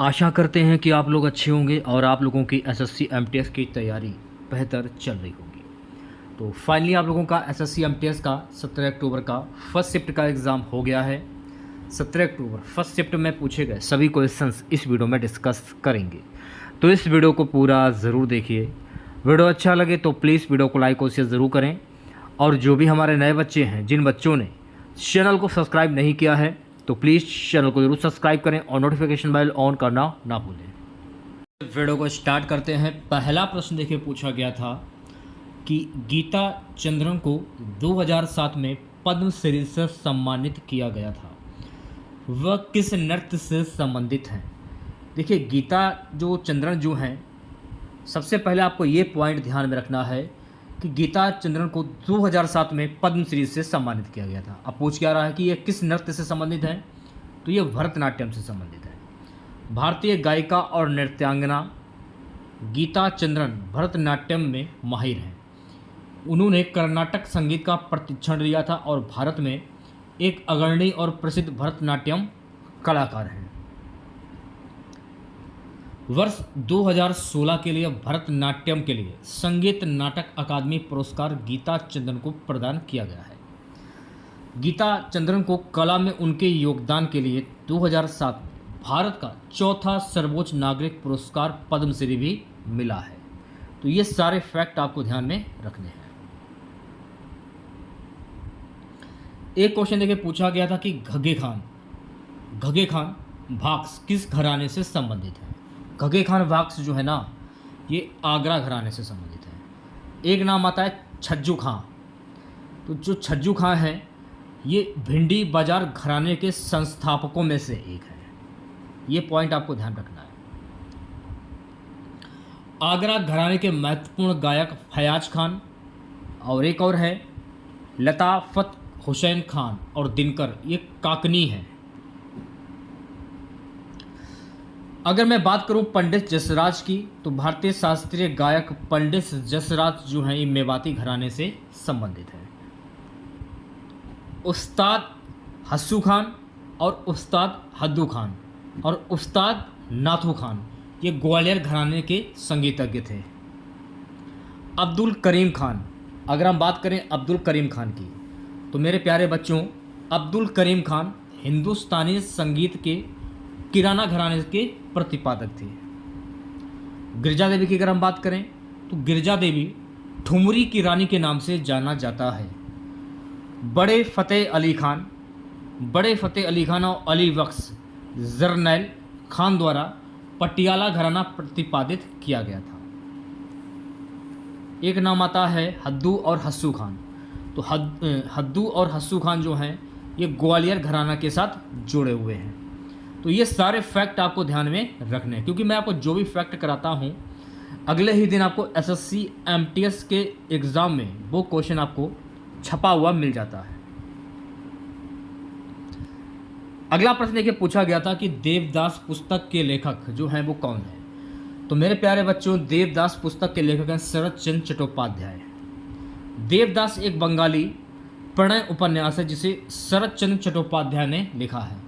आशा करते हैं कि आप लोग अच्छे होंगे और आप लोगों की एसएससी एमटीएस की तैयारी बेहतर चल रही होगी। तो फाइनली आप लोगों का एसएससी एमटीएस का 17 अक्टूबर का फर्स्ट शिफ्ट का एग्ज़ाम हो गया है। 17 अक्टूबर फर्स्ट शिफ्ट में पूछे गए सभी क्वेश्चंस इस वीडियो में डिस्कस करेंगे, तो इस वीडियो को पूरा ज़रूर देखिए। वीडियो अच्छा लगे तो प्लीज़ वीडियो को लाइक और शेयर ज़रूर करें, और जो भी हमारे नए बच्चे हैं, जिन बच्चों ने चैनल को सब्सक्राइब नहीं किया है, तो प्लीज़ चैनल को जरूर सब्सक्राइब करें और नोटिफिकेशन बेल ऑन करना ना भूलें। वीडियो को स्टार्ट करते हैं। पहला प्रश्न देखिए पूछा गया था कि गीता चंद्रन को 2007 में पद्मश्री से सम्मानित किया गया था, वह किस नृत्य से संबंधित हैं। देखिए गीता जो चंद्रन जो हैं, सबसे पहले आपको ये पॉइंट ध्यान में रखना है कि गीता चंद्रन को 2007 में पद्मश्री से सम्मानित किया गया था। अब पूछ क्या रहा है कि ये किस नृत्य से संबंधित है, तो ये भरतनाट्यम से संबंधित है। भारतीय गायिका और नृत्यांगना गीता चंद्रन भरतनाट्यम में माहिर हैं। उन्होंने कर्नाटक संगीत का प्रशिक्षण लिया था और भारत में एक अग्रणी और प्रसिद्ध भरतनाट्यम कलाकार हैं। वर्ष 2016 के लिए भरतनाट्यम के लिए संगीत नाटक अकादमी पुरस्कार गीता चंद्रन को प्रदान किया गया है। गीता चंद्रन को कला में उनके योगदान के लिए 2007 भारत का चौथा सर्वोच्च नागरिक पुरस्कार पद्मश्री भी मिला है। तो ये सारे फैक्ट आपको ध्यान में रखने हैं। एक क्वेश्चन देखिए पूछा गया था कि घगे खान भाग्स किस घराने से संबंधित है। घगे खान भाग्स जो है ना, ये आगरा घराने से संबंधित है। एक नाम आता है छज्जू खां। तो जो छज्जू खां है, ये भिंडी बाजार घराने के संस्थापकों में से एक है। ये पॉइंट आपको ध्यान रखना है। आगरा घराने के महत्वपूर्ण गायक फयाज खान, और एक और है लताफत हुसैन खान और दिनकर, ये काकनी है। अगर मैं बात करूं पंडित जसराज की, तो भारतीय शास्त्रीय गायक पंडित जसराज जो हैं, ये मेवाती घराने से संबंधित है। उस्ताद हस्सू खान और उस्ताद हद्दू खान और उस्ताद नाथू खान, ये ग्वालियर घराने के संगीतज्ञ थे। अब्दुल करीम खान, अगर हम बात करें अब्दुल करीम खान की, तो मेरे प्यारे बच्चों, अब्दुल करीम खान हिंदुस्तानी संगीत के किराना घराने के प्रतिपादक थे। गिरजा देवी की अगर हम बात करें, तो गिरजा देवी ठुमरी की रानी के नाम से जाना जाता है। बड़े फतेह अली खान और अली बख्श जरनैल खान द्वारा पटियाला घराना प्रतिपादित किया गया था। एक नाम आता है हद्दू और हस्सू खान। तो हद्दू और हस्सू खान जो हैं, ये ग्वालियर घराना के साथ जुड़े हुए हैं। तो ये सारे फैक्ट आपको ध्यान में रखने हैं, क्योंकि मैं आपको जो भी फैक्ट कराता हूँ, अगले ही दिन आपको एसएससी एमटीएस के एग्ज़ाम में वो क्वेश्चन आपको छपा हुआ मिल जाता है। अगला प्रश्न देखिए पूछा गया था कि देवदास पुस्तक के लेखक जो हैं वो कौन है। तो मेरे प्यारे बच्चों, देवदास पुस्तक के लेखक हैं शरत चंद्र चट्टोपाध्याय। देवदास एक बंगाली प्रणय उपन्यास है जिसे शरत चंद्र चट्टोपाध्याय ने लिखा है।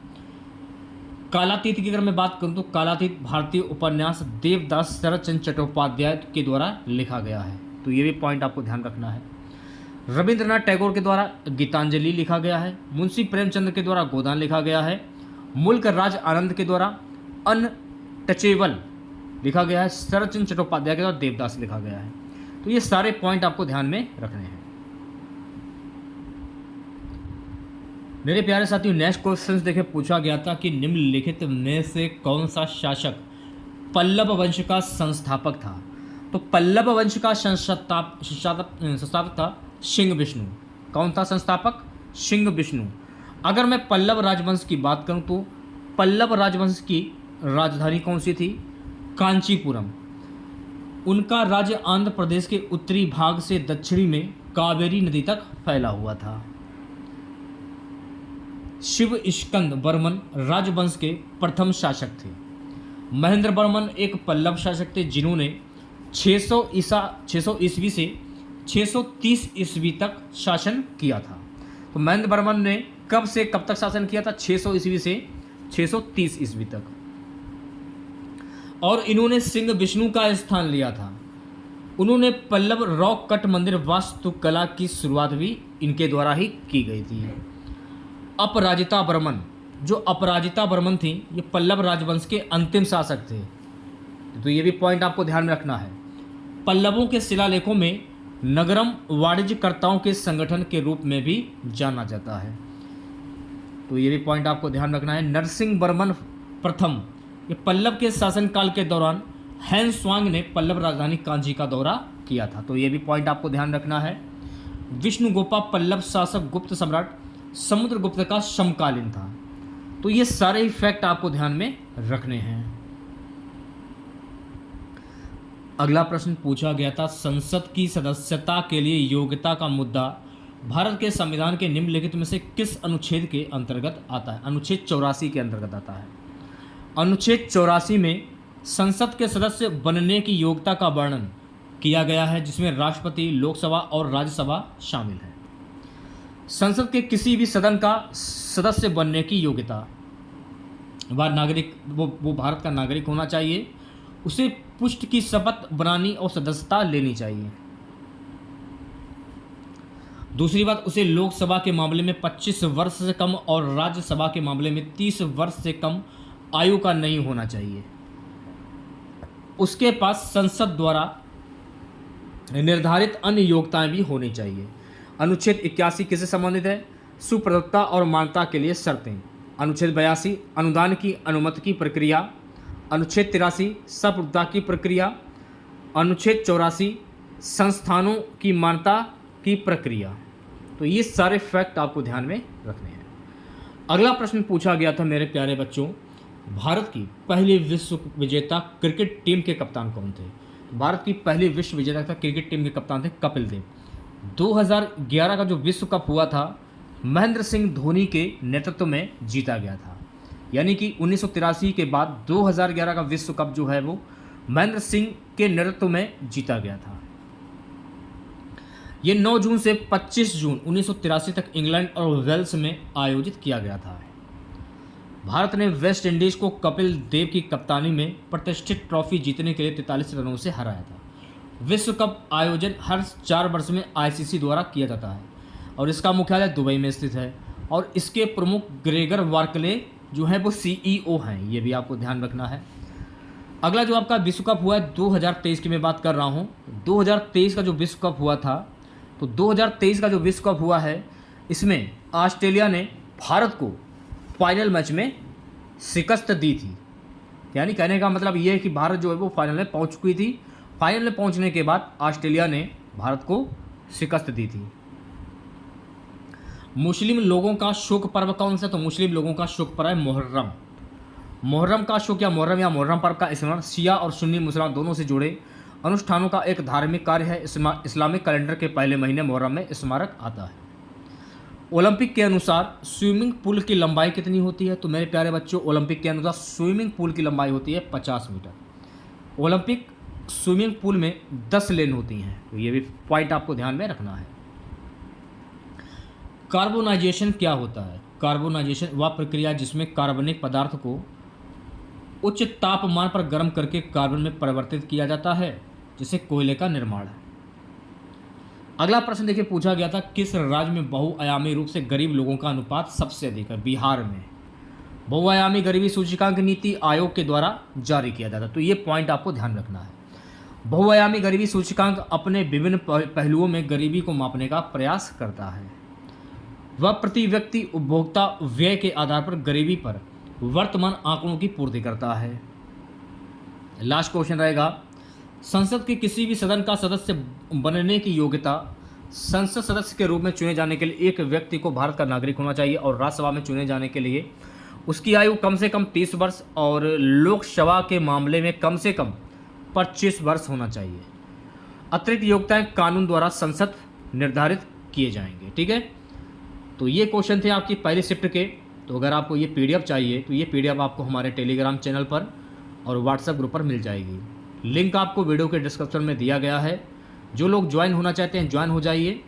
कालातीत की अगर मैं बात करूं, तो कालातीत भारतीय उपन्यास देवदास शरत चंद्र चट्टोपाध्याय के द्वारा लिखा गया है। तो ये भी पॉइंट आपको ध्यान रखना है। रविंद्रनाथ टैगोर के द्वारा गीतांजलि लिखा गया है। मुंशी प्रेमचंद के द्वारा गोदान लिखा गया है। मुल्क राज आनंद के द्वारा अनटचेबल लिखा गया है। शरत चंद्र चट्टोपाध्याय के द्वारा देवदास लिखा गया है। तो ये सारे पॉइंट आपको ध्यान में रखने हैं। मेरे प्यारे साथियों, नेक्स्ट क्वेश्चन देखे पूछा गया था कि निम्नलिखित में से कौन सा शासक पल्लव वंश का संस्थापक था। तो पल्लव वंश का संस्थापक था सिंह विष्णु। कौन था संस्थापक? सिंह विष्णु। अगर मैं पल्लव राजवंश की बात करूं, तो पल्लव राजवंश की राजधानी कौन सी थी? कांचीपुरम। उनका राज्य आंध्र प्रदेश के उत्तरी भाग से दक्षिणी में कावेरी नदी तक फैला हुआ था। शिव स्कंद वर्मन राजवंश के प्रथम शासक थे। महेंद्र वर्मन एक पल्लव शासक थे जिन्होंने 600 ईस्वी से 630 ईस्वी तक शासन किया था। तो महेंद्र वर्मन ने कब से कब तक शासन किया था? 600 ईस्वी से 630 ईस्वी तक। और इन्होंने सिंह विष्णु का स्थान लिया था। उन्होंने पल्लव रॉक कट मंदिर वास्तुकला की शुरुआत भी इनके द्वारा ही की गई थी। अपराजिता वर्मन, जो अपराजिता वर्मन थी, ये पल्लव राजवंश के अंतिम शासक थे। तो ये भी पॉइंट आपको ध्यान में रखना है। पल्लवों के शिलालेखों में नगरम वाणिज्यकर्ताओं के संगठन के रूप में भी जाना जाता है। तो ये भी पॉइंट आपको ध्यान रखना है। नरसिंह वर्मन प्रथम, ये पल्लव के शासनकाल के दौरान हैन स्वांग ने पल्लव राजधानी कांची का दौरा किया था। तो ये भी पॉइंट आपको ध्यान रखना है। विष्णुगोपा पल्लव शासक गुप्त सम्राट समुद्रगुप्त का समकालीन था। तो ये सारे ही फैक्ट आपको ध्यान में रखने हैं। अगला प्रश्न पूछा गया था, संसद की सदस्यता के लिए योग्यता का मुद्दा भारत के संविधान के निम्नलिखित में से किस अनुच्छेद के अंतर्गत आता है? अनुच्छेद 84 के अंतर्गत आता है। अनुच्छेद 84 में संसद के सदस्य बनने की योग्यता का वर्णन किया गया है, जिसमें राष्ट्रपति, लोकसभा और राज्यसभा शामिल है। संसद के किसी भी सदन का सदस्य बनने की योग्यता, वो भारत का नागरिक होना चाहिए, उसे पुष्ट की शपथ बनानी और सदस्यता लेनी चाहिए। दूसरी बात, उसे लोकसभा के मामले में 25 वर्ष से कम और राज्यसभा के मामले में 30 वर्ष से कम आयु का नहीं होना चाहिए। उसके पास संसद द्वारा निर्धारित अन्य योग्यताएं भी होनी चाहिए। अनुच्छेद 81 किससे संबंधित है? सुप्रभुता और मान्यता के लिए शर्तें। अनुच्छेद 82 अनुदान की अनुमति की प्रक्रिया। अनुच्छेद 83 सप्रभुता की प्रक्रिया। अनुच्छेद 84 संस्थानों की मान्यता की प्रक्रिया। तो ये सारे फैक्ट आपको ध्यान में रखने हैं। अगला प्रश्न पूछा गया था मेरे प्यारे बच्चों, भारत की पहली विश्व विजेता क्रिकेट टीम के कप्तान कौन थे? भारत की पहली विश्व विजेता क्रिकेट टीम के कप्तान थे कपिल देव। 2011 का जो विश्व कप हुआ था, महेंद्र सिंह धोनी के नेतृत्व में जीता गया था। यानी कि 1983 के बाद 2011 का विश्व कप जो है वो महेंद्र सिंह के नेतृत्व में जीता गया था। ये 9 जून से 25 जून 1983 तक इंग्लैंड और वेल्स में आयोजित किया गया था। भारत ने वेस्ट इंडीज को कपिल देव की कप्तानी में प्रतिष्ठित ट्रॉफी जीतने के लिए 43 रनों से हराया था। विश्व कप आयोजन हर 4 वर्ष में आईसीसी द्वारा किया जाता है और इसका मुख्यालय दुबई में स्थित है और इसके प्रमुख ग्रेगर वार्कले जो है वो सीईओ हैं। ये भी आपको ध्यान रखना है। अगला जो आपका विश्व कप हुआ है 2023 की मैं बात कर रहा हूँ। 2023 का जो विश्व कप हुआ था, तो 2023 का जो विश्व कप हुआ है, इसमें ऑस्ट्रेलिया ने भारत को फाइनल मैच में शिकस्त दी थी। यानी कहने का मतलब ये है कि भारत जो है वो फाइनल में पहुंच चुकी थी। फाइनल में पहुंचने के बाद ऑस्ट्रेलिया ने भारत को शिकस्त दी थी। मुस्लिम लोगों का शोक पर्व कौन सा? तो मुस्लिम लोगों का शोक पर्व है मुहर्रम। मुहर्रम का शोक या मुहर्रम पर्व का स्मरण शिया और सुन्नी मुसलमान दोनों से जुड़े अनुष्ठानों का एक धार्मिक कार्य है। इस्लामिक कैलेंडर के पहले महीने मुहर्रम में स्मारक आता है। ओलंपिक के अनुसार स्विमिंग पूल की लंबाई कितनी होती है? तो मेरे प्यारे बच्चों, ओलंपिक के अनुसार स्विमिंग पूल की लंबाई होती है 50 मीटर। ओलंपिक स्विमिंग पूल में 10 लेन होती हैं। तो ये भी पॉइंट आपको ध्यान में रखना है। कार्बोनाइजेशन क्या होता है? कार्बोनाइजेशन वह प्रक्रिया जिसमें कार्बनिक पदार्थ को उच्च तापमान पर गर्म करके कार्बन में परिवर्तित किया जाता है, जिसे कोयले का निर्माण है। अगला प्रश्न देखिए, पूछा गया था किस राज्य में बहुआयामी रूप से गरीब लोगों का अनुपात सबसे अधिक है? बिहार में। बहुआयामी गरीबी सूचकांक नीति आयोग के द्वारा जारी किया जाता है। तो ये पॉइंट आपको ध्यान रखना है। बहुआयामी गरीबी सूचकांक अपने विभिन्न पहलुओं में गरीबी को मापने का प्रयास करता है। वह प्रति व्यक्ति उपभोक्ता व्यय के आधार पर गरीबी पर वर्तमान आंकड़ों की पूर्ति करता है। लास्ट क्वेश्चन रहेगा, संसद के किसी भी सदन का सदस्य बनने की योग्यता, संसद सदस्य के रूप में चुने जाने के लिए एक व्यक्ति को भारत का नागरिक होना चाहिए और राज्यसभा में चुने जाने के लिए उसकी आयु कम से कम 30 वर्ष और लोकसभा के मामले में कम से कम 25 वर्ष होना चाहिए। अतिरिक्त योग्यताएं कानून द्वारा संसद निर्धारित किए जाएंगे। ठीक है, तो ये क्वेश्चन थे आपकी पहली शिफ्ट के। तो अगर आपको ये पीडीएफ चाहिए तो ये पीडीएफ आपको हमारे टेलीग्राम चैनल पर और व्हाट्सएप ग्रुप पर मिल जाएगी। लिंक आपको वीडियो के डिस्क्रिप्शन में दिया गया है। जो लोग ज्वाइन होना चाहते हैं ज्वाइन हो जाइए।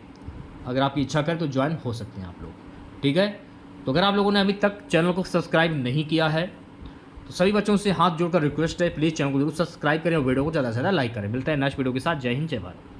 अगर आपकी इच्छा करें तो ज्वाइन हो सकते हैं आप लोग। ठीक है, तो अगर आप लोगों ने अभी तक चैनल को सब्सक्राइब नहीं किया है तो सभी बच्चों से हाथ जोड़कर रिक्वेस्ट है, प्लीज़ चैनल को जरूर सब्सक्राइब करें और वीडियो को ज़्यादा से ज़्यादा लाइक करें। मिलता है नेक्स्ट वीडियो के साथ। जय हिंद, जय भारत।